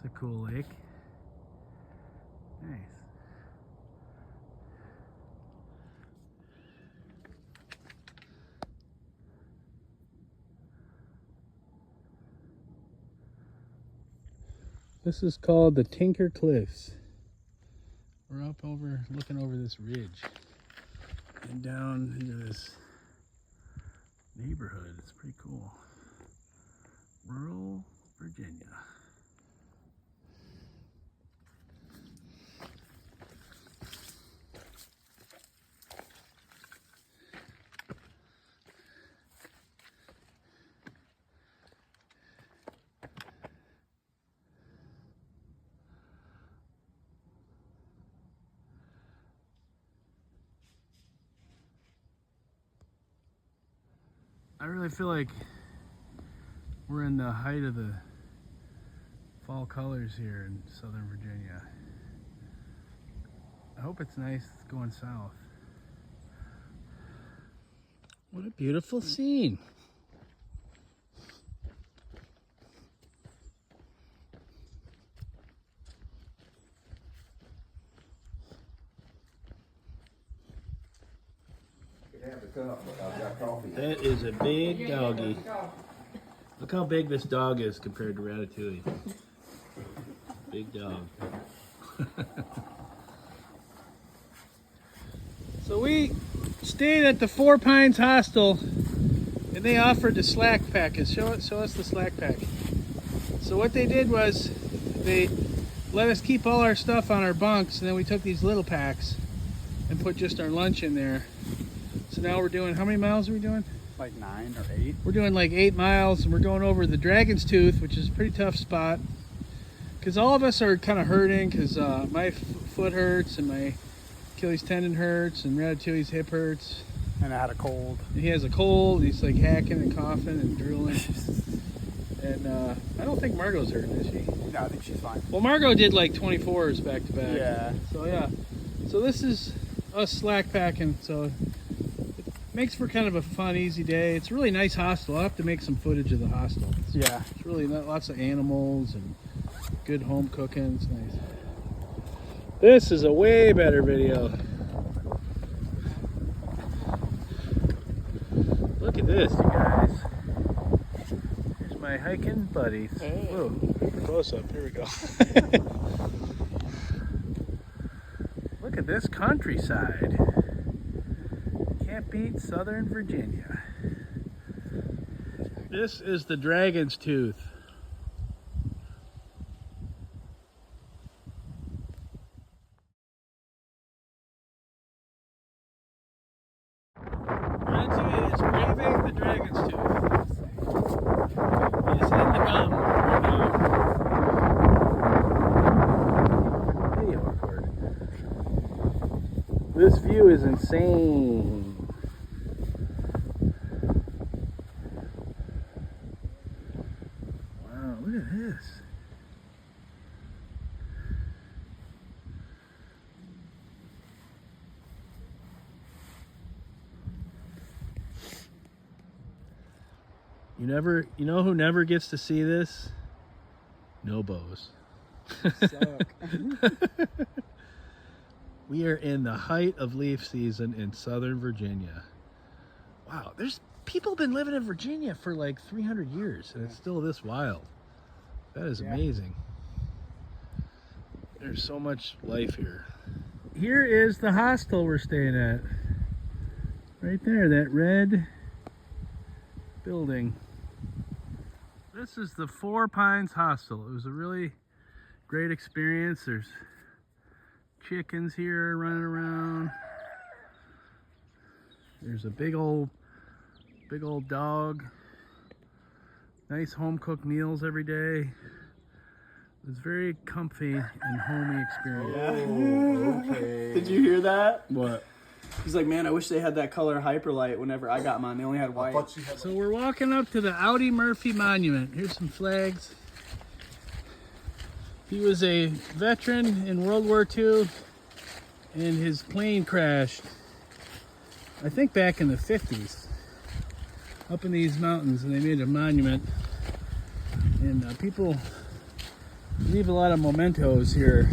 It's a cool lake. Nice. This is called the Tinker Cliffs. We're up over, looking over this ridge and down into this neighborhood. It's pretty cool. Rural Virginia. I really feel like we're in the height of the fall colors here in Southern Virginia. I hope it's nice going south. What a beautiful scene. That is a big doggy. Look how big this dog is compared to Ratatouille. Big dog. So we stayed at the Four Pines Hostel and they offered the slack package. Show us the slack pack. So what they did was they let us keep all our stuff on our bunks, and then we took these little packs and put just our lunch in there. So now we're doing, how many miles are we doing? Like 9 or 8. We're doing like 8 miles, and we're going over the Dragon's Tooth, which is a pretty tough spot. Because all of us are kind of hurting, because my foot hurts, and my Achilles tendon hurts, and Ratatouille's hip hurts. And I had a cold. And he has a cold, he's like hacking and coughing and drooling. And I don't think Margot's hurting, is she? No, I think she's fine. Well, Margot did like 24s back to back. Yeah. So yeah. So this is us slack packing, so makes for kind of a fun, easy day. It's a really nice hostel. I'll have to make some footage of the hostel. Yeah. It's really lots of animals and good home cooking. It's nice. This is a way better video. Look at this, you guys. Here's my hiking buddies. Hey. Whoa, close up. Here we go. Look at this countryside. Can't beat Southern Virginia. This is the Dragon's Tooth. Ratatouille is braving the Dragon's Tooth. He's in the gum right now. Video record. This view is insane. Look at this. You know who never gets to see this? Nobos. We are in the height of leaf season in Southern Virginia. Wow, there's people been living in Virginia for like 300 years and it's still this wild. That is amazing. There's so much life here. Here is the hostel we're staying at. Right there, that red building. This is the Four Pines Hostel. It was a really great experience. There's chickens here running around. There's a big old dog. Nice home cooked meals every day. It was very comfy and homey experience. Yeah. Okay. Did you hear that? What? He's like, man, I wish they had that color hyperlight whenever I got mine. They only had white. So we're walking up to the Audie Murphy Monument. Here's some flags. He was a veteran in World War II and his plane crashed, I think back in the 50s, up in these mountains, and they made a monument. And people Leave a lot of mementos here.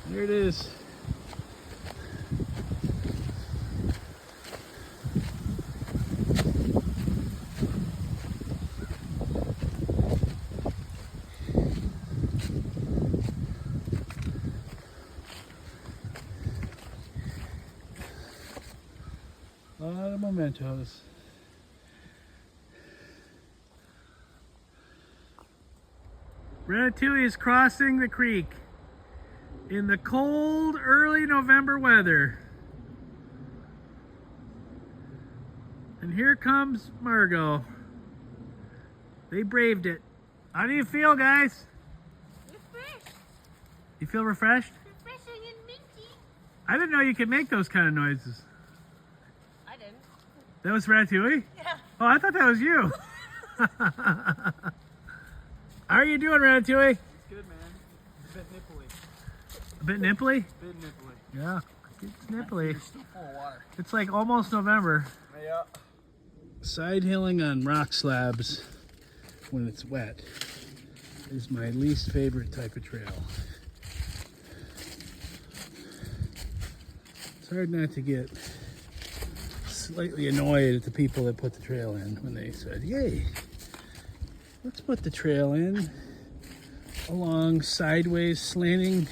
There it is. A lot of mementos. Ratatouille is crossing the creek in the cold early November weather. And here comes Margot. They braved it. How do you feel, guys? Refreshed. You feel refreshed? Refreshing and minty. I didn't know you could make those kind of noises. I didn't. That was Ratatouille? Yeah. Oh, I thought that was you. How are you doing, Ratatouille? It's good, man. It's a bit nipply. A bit nipply? Bit nipply. Yeah, it's nipply. It's still full of water. It's like almost November. Yeah. Side hilling on rock slabs when it's wet is my least favorite type of trail. It's hard not to get slightly annoyed at the people that put the trail in when they said, yay, let's put the trail in along sideways slanting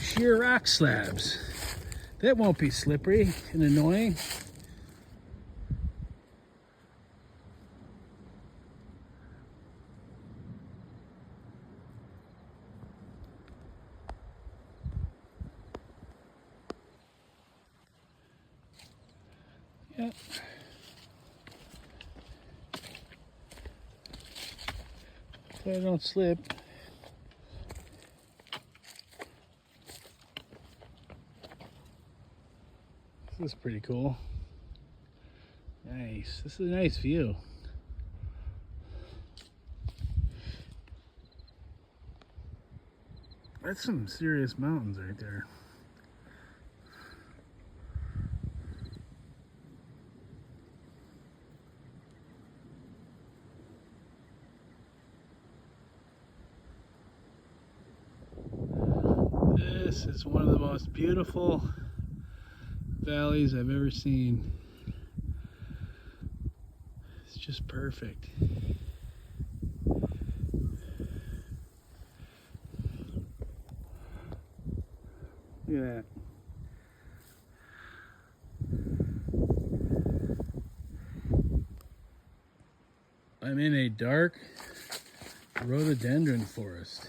sheer rock slabs. That won't be slippery and annoying. Yep. So I don't slip. This is pretty cool. Nice. This is a nice view. That's some serious mountains right there. This is one of the most beautiful valleys I've ever seen. It's just perfect. Look at that. I'm in a dark rhododendron forest.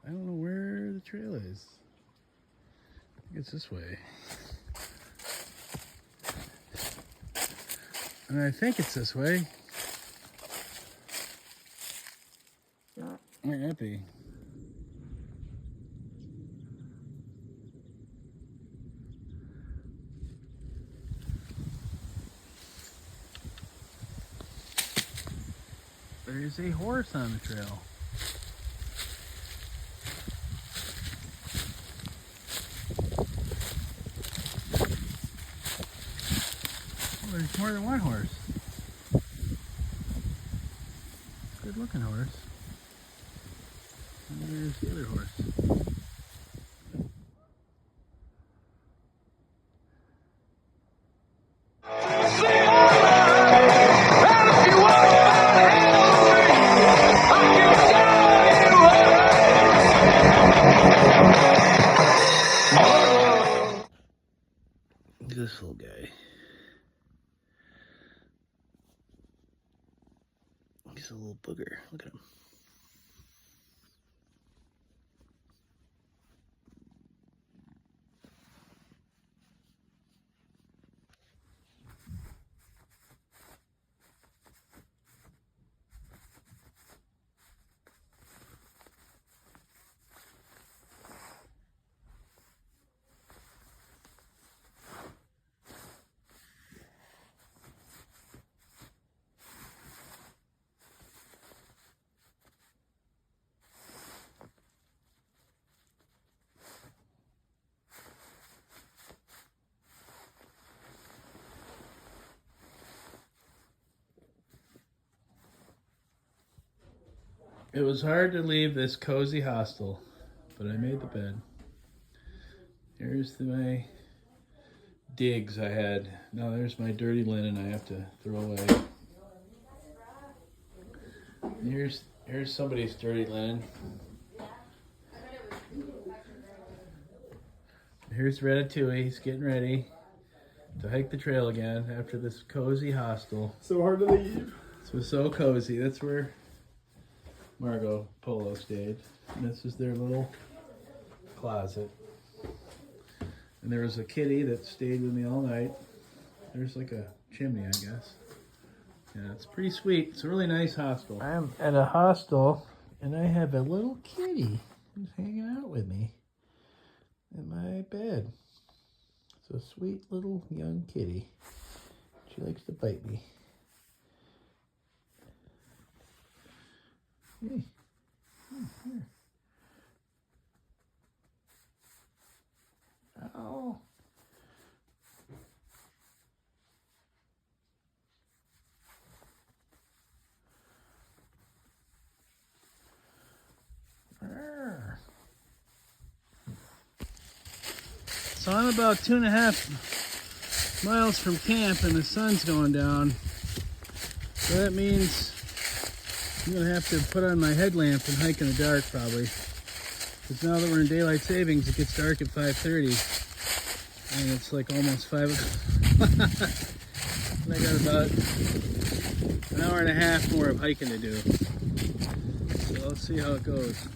I don't know where the trail is. I think it's this way. And I think it's this way. Might not be. There is a horse on the trail. There's more than one horse. Good looking horse. And there's the other horse. Look at this little guy. He's a little booger. Look at him. It was hard to leave this cozy hostel, but I made the bed. Here's my digs I had. Now there's my dirty linen I have to throw away. Here's somebody's dirty linen. Here's Ratatouille. He's getting ready to hike the trail again after this cozy hostel. So hard to leave. This was so cozy. That's where Margot Polo stayed. And this is their little closet. And there was a kitty that stayed with me all night. There's like a chimney, I guess. Yeah, it's pretty sweet. It's a really nice hostel. I'm at a hostel, and I have a little kitty who's hanging out with me in my bed. It's a sweet little young kitty. She likes to bite me. Hey, come here. Ow. So I'm about 2.5 miles from camp and the sun's going down. So that means I'm gonna have to put on my headlamp and hike in the dark probably. Because now that we're in daylight savings, it gets dark at 5:30. And it's like almost 5 o'clock. And I got about an hour and a half more of hiking to do. So let's see how it goes.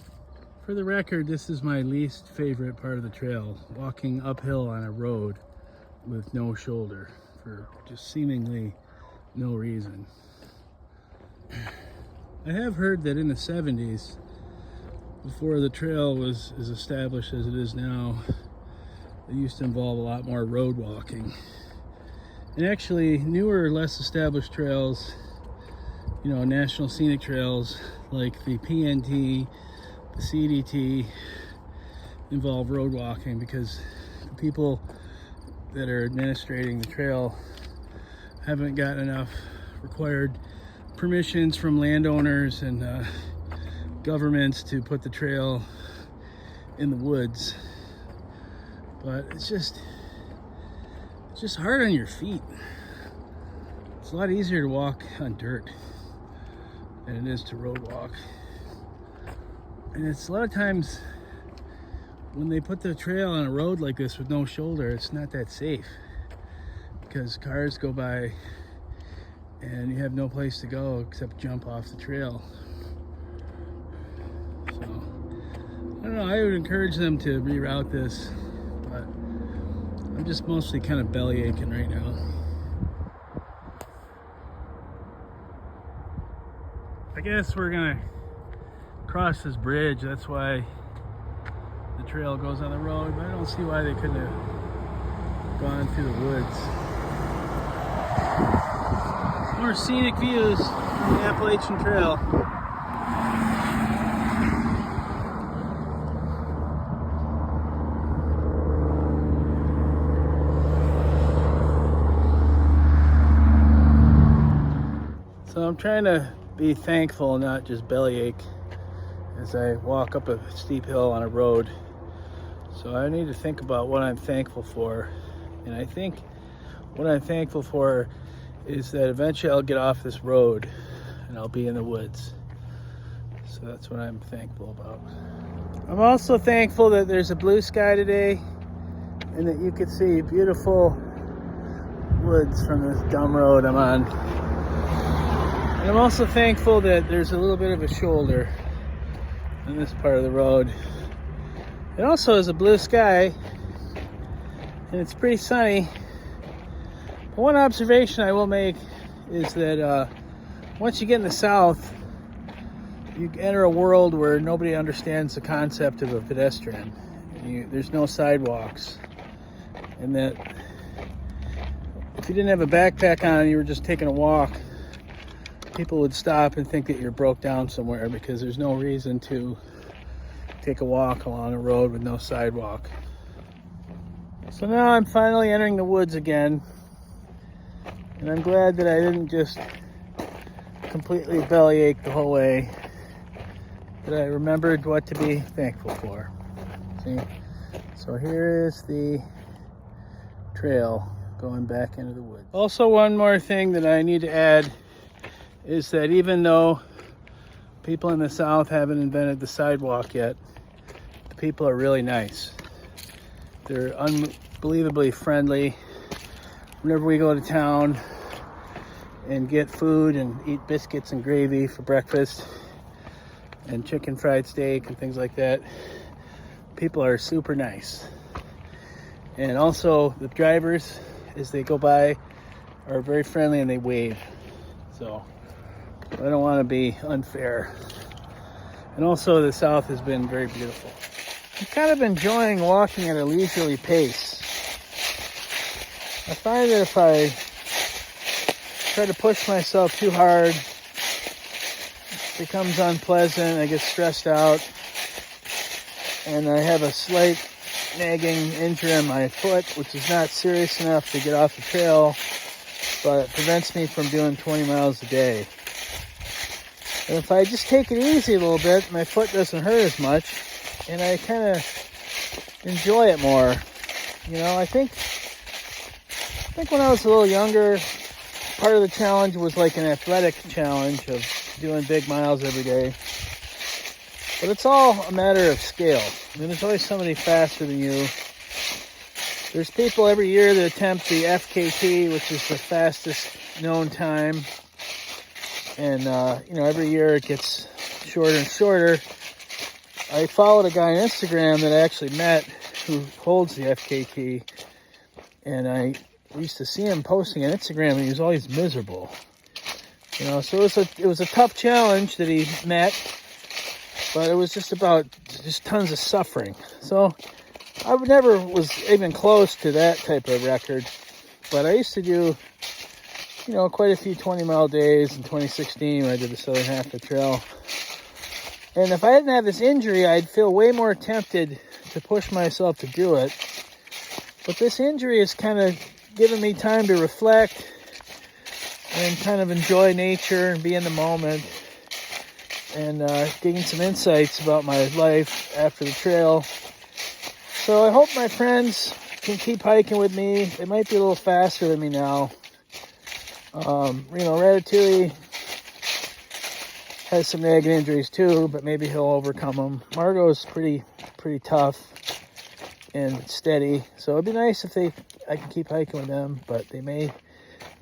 For the record, this is my least favorite part of the trail, walking uphill on a road with no shoulder for just seemingly no reason. I have heard that in the 70s, before the trail was as established as it is now, it used to involve a lot more road walking. And actually, newer, less established trails, you know, national scenic trails like the PNT, the CDT, involve road walking because the people that are administrating the trail haven't got enough required permissions from landowners and governments to put the trail in the woods. But it's just hard on your feet. It's a lot easier to walk on dirt than it is to road walk. And it's a lot of times when they put the trail on a road like this with no shoulder, it's not that safe because cars go by and you have no place to go except jump off the trail. So, I don't know, I would encourage them to reroute this, but I'm just mostly kind of belly aching right now. I guess we're gonna cross this bridge. That's why the trail goes on the road, but I don't see why they couldn't have gone through the woods. More scenic views from the Appalachian Trail. So I'm trying to be thankful, not just bellyache, as I walk up a steep hill on a road. So I need to think about what I'm thankful for. And I think what I'm thankful for is that eventually I'll get off this road and I'll be in the woods. So that's what I'm thankful about. I'm also thankful that there's a blue sky today and that you can see beautiful woods from this dumb road I'm on. And I'm also thankful that there's a little bit of a shoulder on this part of the road. It also is a blue sky and it's pretty sunny. But one observation I will make is that once you get in the south, you enter a world where nobody understands the concept of a pedestrian. There's no sidewalks. And that if you didn't have a backpack on and you were just taking a walk, people would stop and think that you're broke down somewhere because there's no reason to take a walk along a road with no sidewalk. So now I'm finally entering the woods again, and I'm glad that I didn't just completely bellyache the whole way. that I remembered what to be thankful for. See? So here is the trail going back into the woods. Also, one more thing that I need to add is that even though people in the South haven't invented the sidewalk yet, the people are really nice. They're unbelievably friendly. Whenever we go to town and get food and eat biscuits and gravy for breakfast and chicken fried steak and things like that, people are super nice. And also the drivers, as they go by, are very friendly and they wave. So I don't want to be unfair. And also the South has been very beautiful. I'm kind of enjoying walking at a leisurely pace. I find that if I try to push myself too hard, it becomes unpleasant, I get stressed out, and I have a slight nagging injury on my foot, which is not serious enough to get off the trail, but it prevents me from doing 20 miles a day. And if I just take it easy a little bit, my foot doesn't hurt as much, and I kind of enjoy it more. You know, I think when I was a little younger, part of the challenge was like an athletic challenge of doing big miles every day. But it's all a matter of scale. I mean, there's always somebody faster than you. There's people every year that attempt the FKT, which is the fastest known time. And, you know, every year it gets shorter and shorter. I followed a guy on Instagram that I actually met who holds the FKT. And I used to see him posting on Instagram, and he was always miserable. You know, so it was a tough challenge that he met, but it was just tons of suffering. So I never was even close to that type of record, but I used to do, you know, quite a few 20-mile days in 2016 when I did the southern half of the trail. And if I didn't have this injury, I'd feel way more tempted to push myself to do it. But this injury has kind of given me time to reflect and kind of enjoy nature and be in the moment and getting some insights about my life after the trail. So I hope my friends can keep hiking with me. They might be a little faster than me now. You know, Ratatouille has some nagging injuries too, but maybe he'll overcome them. Margot's pretty tough and steady, so it'd be nice if I can keep hiking with them, but they may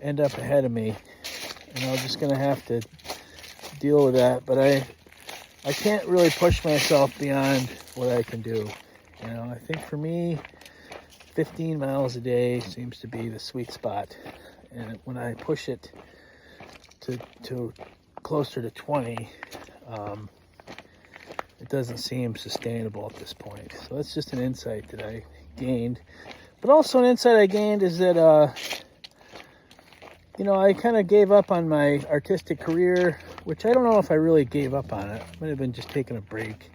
end up ahead of me, and I'm just gonna have to deal with that. But I can't really push myself beyond what I can do. You know, I think for me, 15 miles a day seems to be the sweet spot, and when I push it to closer to 20, it doesn't seem sustainable at this point. So that's just an insight that I gained. But also an insight I gained is that, you know, I kind of gave up on my artistic career, which I don't know if I really gave up on it. Might have been just taking a break.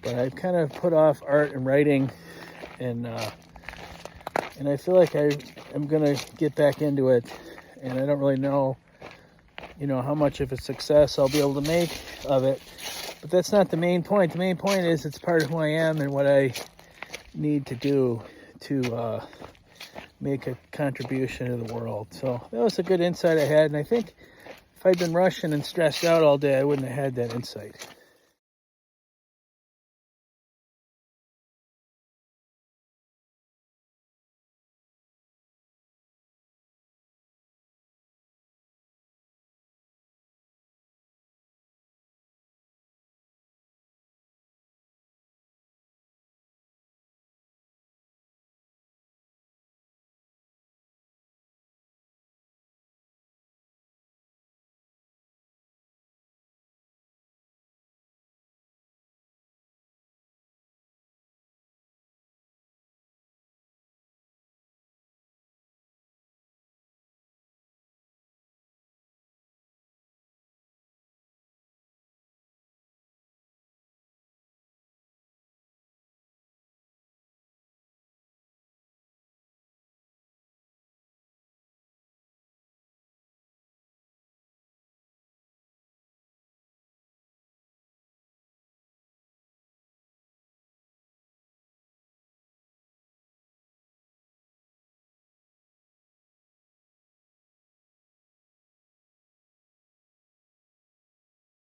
But I've kind of put off art and writing, and I feel like I'm going to get back into it. And I don't really know, you know, how much of a success I'll be able to make of it. But that's not the main point. The main point is it's part of who I am and what I need to do to make a contribution to the world. So that was a good insight I had. And I think if I'd been rushing and stressed out all day, I wouldn't have had that insight.